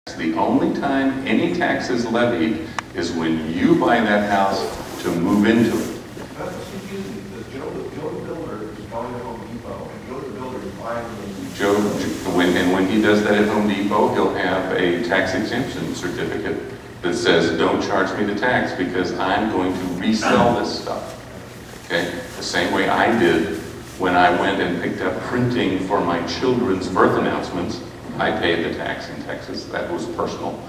The only time any tax is levied is when you buy that house to move into it. That's confusing, because Joe the Builder is going to Home Depot, and Joe the Builder is buying them. When he does that at Home Depot, he'll have a tax exemption certificate that says, don't charge me the tax because I'm going to resell this stuff. Okay? The same way I did when I went and picked up printing for my children's birth announcements. I paid the tax in Texas. That was personal.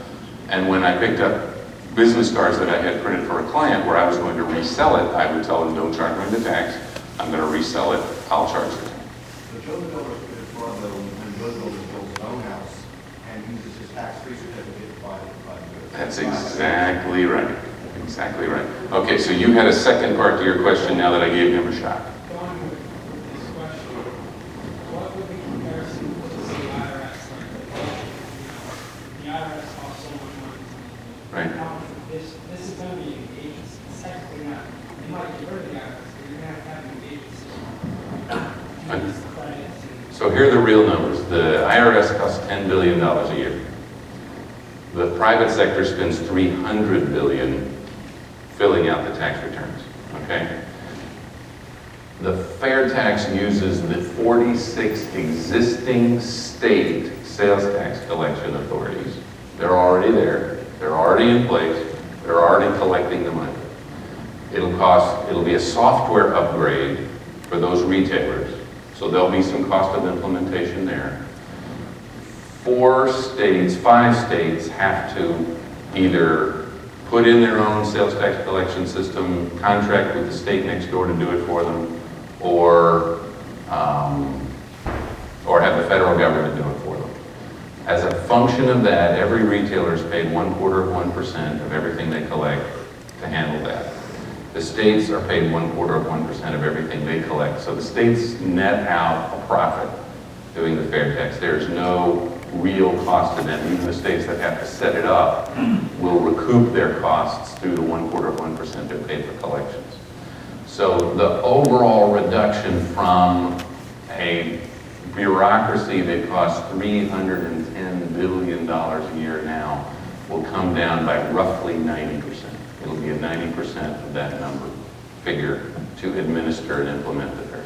And when I picked up business cards that I had printed for a client where I was going to resell it, I would tell them, don't charge me the tax. I'm going to resell it. I'll charge it. So Joe the Builder could afford though when Joe the Builder builds his own house and uses his tax-free certificate to buy goods. That's exactly right. Exactly right. Okay, so you had a second part to your question now that I gave him a shot. Right. This is going to be an agency. It's technically not. You might get rid of the IRS, but you're going to have an agency. So here are the real numbers. The IRS costs $10 billion a year. The private sector spends $300 billion filling out the tax returns. Okay. The fair tax uses the 46 existing state sales tax collection authorities. They're already there. They're already in place. They're already collecting the money. It'll be a software upgrade for those retailers. So there'll be some cost of implementation there. 5 states have to either put in their own sales tax collection system, contract with the state next door to do it for them, or have the federal government do it for them. As a function of that, every retailer is paid 1/4% of everything they collect to handle that. The states are paid 1/4% of everything they collect. So the states net out a profit doing the fair tax. There's no real cost to them. Even the states that have to set it up will recoup their costs through the 1/4% they're paid for collections. So the overall reduction from a bureaucracy that costs $310 billion a year now will come down by roughly 90%. It'll be a 90% of that number figure to administer and implement the fair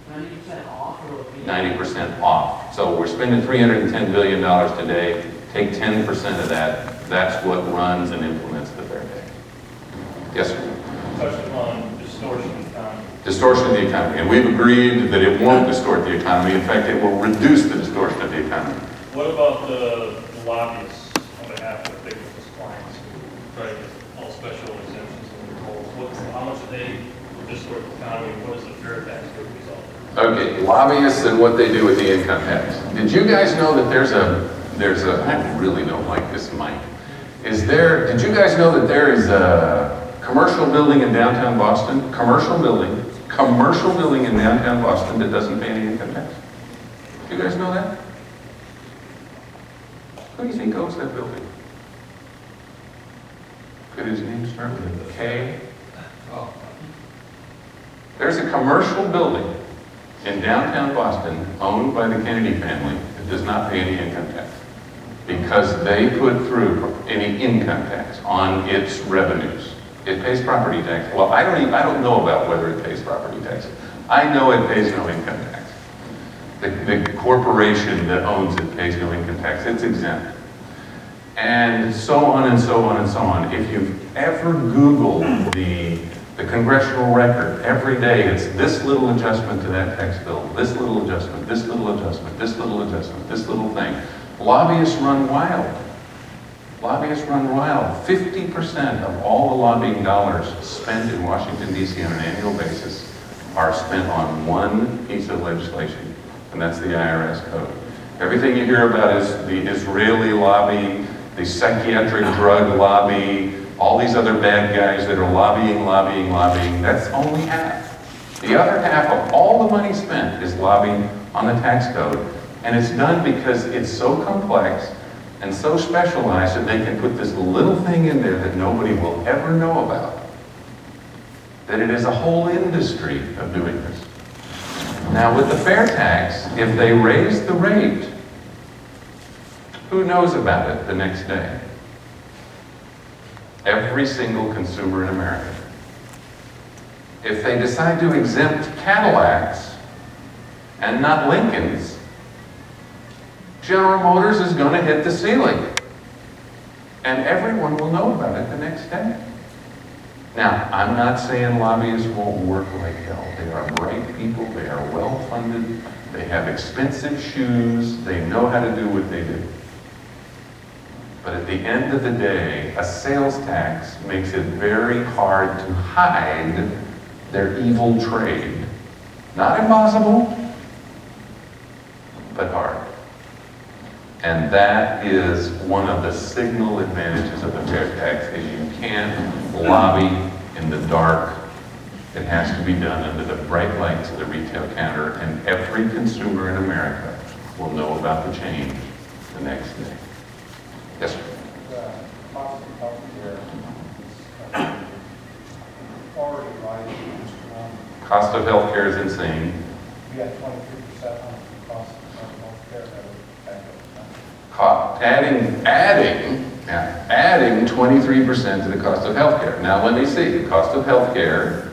tax. 90% off? 90% off. So we're spending $310 billion today. Take 10% of that. That's what runs and implements the fair tax. Yes, sir? Touched upon distortion of the economy. Distortion of the economy. And we've agreed that it won't distort the economy. In fact, it will reduce the distortion of the economy. What about the lobbyists on behalf of the big business clients who try to get all special exemptions and rules? How much do they distort the economy? What is the fair tax good result? Okay, lobbyists and what they do with the income tax. Did you guys know that there's a, I really don't like this mic. Did you guys know that there is a commercial building in downtown Boston, commercial building in downtown Boston that doesn't pay any income tax? Do you guys know that? Who do you think owns that building? Could his name start with a K? Oh. There's a commercial building in downtown Boston owned by the Kennedy family that does not pay any income tax because they put through any income tax on its revenues. It pays property tax. Well, I don't know about whether it pays property tax. I know it pays no income tax. The corporation that owns it pays no income tax. It's exempt. And so on and so on and so on. If you've ever Googled the congressional record, every day it's this little adjustment to that tax bill, this little adjustment, this little adjustment, this little adjustment, this little thing. Lobbyists run wild. Lobbyists run wild. 50% of all the lobbying dollars spent in Washington, D.C. on an annual basis are spent on one piece of legislation, and that's the IRS code. Everything you hear about is the Israeli lobby, the psychiatric drug lobby, all these other bad guys that are lobbying, that's only half. The other half of all the money spent is lobbying on the tax code, and it's done because it's so complex and so specialized that they can put this little thing in there that nobody will ever know about. That it is a whole industry of doing this. Now with the fair tax, if they raise the rate Who knows about it the next day? Every single consumer in America. If they decide to exempt Cadillacs and not Lincolns, General Motors is going to hit the ceiling. And everyone will know about it the next day. Now, I'm not saying lobbyists won't work like hell. They are bright people, they are well-funded, they have expensive shoes, they know how to do what they do. But at the end of the day, a sales tax makes it very hard to hide their evil trade. Not impossible, but hard. And that is one of the signal advantages of the fair tax, is you can't lobby in the dark. It has to be done under the bright lights of the retail counter, and every consumer in America will know about the change the next day. Yes, sir. The cost of healthcare is already rising. Cost of healthcare is insane. We had 23% on the cost of healthcare that was back Adding 23% to the cost of healthcare. Now let me see, the cost of healthcare,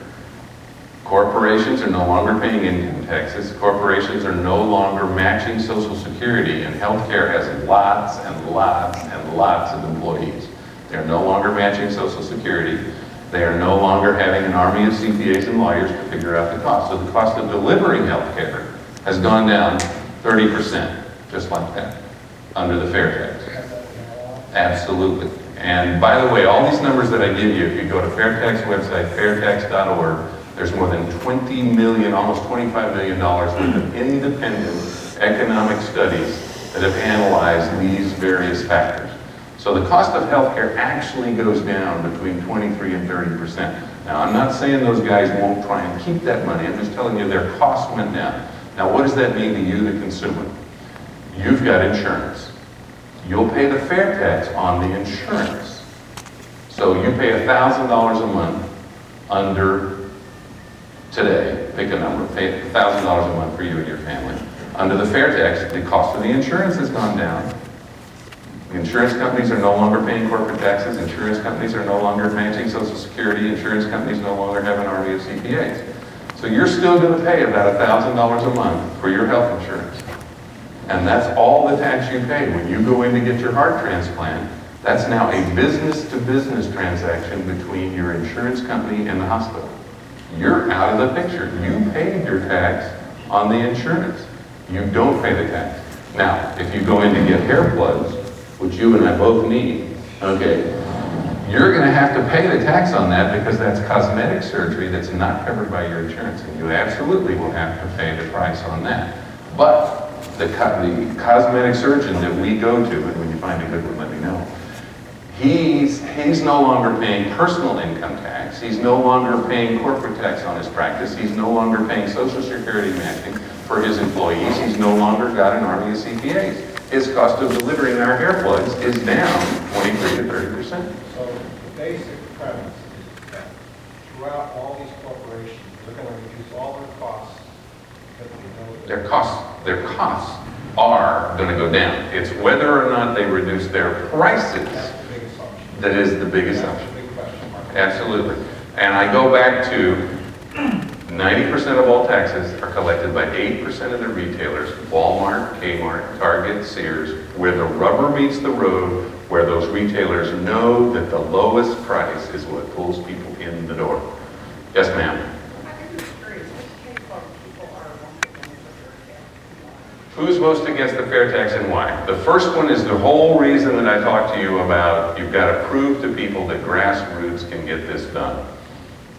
corporations are no longer paying income taxes, corporations are no longer matching Social Security, and healthcare has lots and lots and lots of employees. They're no longer matching Social Security. They are no longer having an army of CPAs and lawyers to figure out the cost. So the cost of delivering healthcare has gone down 30%, just like that, under the fair tax. Absolutely. And by the way, all these numbers that I give you, if you go to Fairtax website, fairtax.org, there's more than 20 million, almost $25 million worth of independent economic studies that have analyzed these various factors. So the cost of healthcare actually goes down between 23 and 30%. Now, I'm not saying those guys won't try and keep that money. I'm just telling you their costs went down. Now, what does that mean to you, the consumer? You've got insurance. You'll pay the fair tax on the insurance. So you pay $1,000 a month under today, pick a number, pay $1,000 a month for you and your family. Under the fair tax, the cost of the insurance has gone down. The insurance companies are no longer paying corporate taxes. Insurance companies are no longer matching Social Security. Insurance companies no longer have an army of CPAs. So you're still going to pay about $1,000 a month for your health insurance. And that's all the tax you pay. When you go in to get your heart transplant, that's now a business-to-business transaction between your insurance company and the hospital. You're out of the picture. You paid your tax on the insurance. You don't pay the tax. Now, if you go in to get hair plugs, which you and I both need, okay, you're going to have to pay the tax on that because that's cosmetic surgery that's not covered by your insurance, and you absolutely will have to pay the price on that. But the cosmetic surgeon that we go to, and when you find a good one, let me know, he's no longer paying personal income tax. He's no longer paying corporate tax on his practice. He's no longer paying Social Security matching for his employees. He's no longer got an army of CPAs. His cost of delivering our hair plugs is down 23 to 30%. So the basic premise is that throughout all these corporations, they're going to reduce all their costs because they know that Their costs are going to go down. It's whether or not they reduce their prices that's the big assumption. that is the big That's assumption. the big question mark. Absolutely. And I go back to 90% of all taxes are collected by 8% of the retailers, Walmart, Kmart, Target, Sears, where the rubber meets the road, where those retailers know that the lowest price is what pulls people in the door. Yes, ma'am. Who's most against the fair tax and why? The first one is the whole reason that I talked to you about, you've got to prove to people that grassroots can get this done.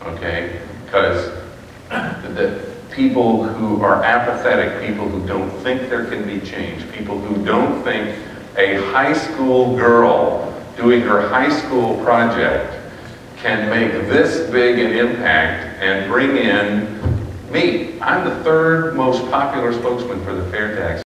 Okay? Because the people who are apathetic, people who don't think there can be change, people who don't think a high school girl doing her high school project can make this big an impact and bring in me. I'm the third most popular spokesman for the fair tax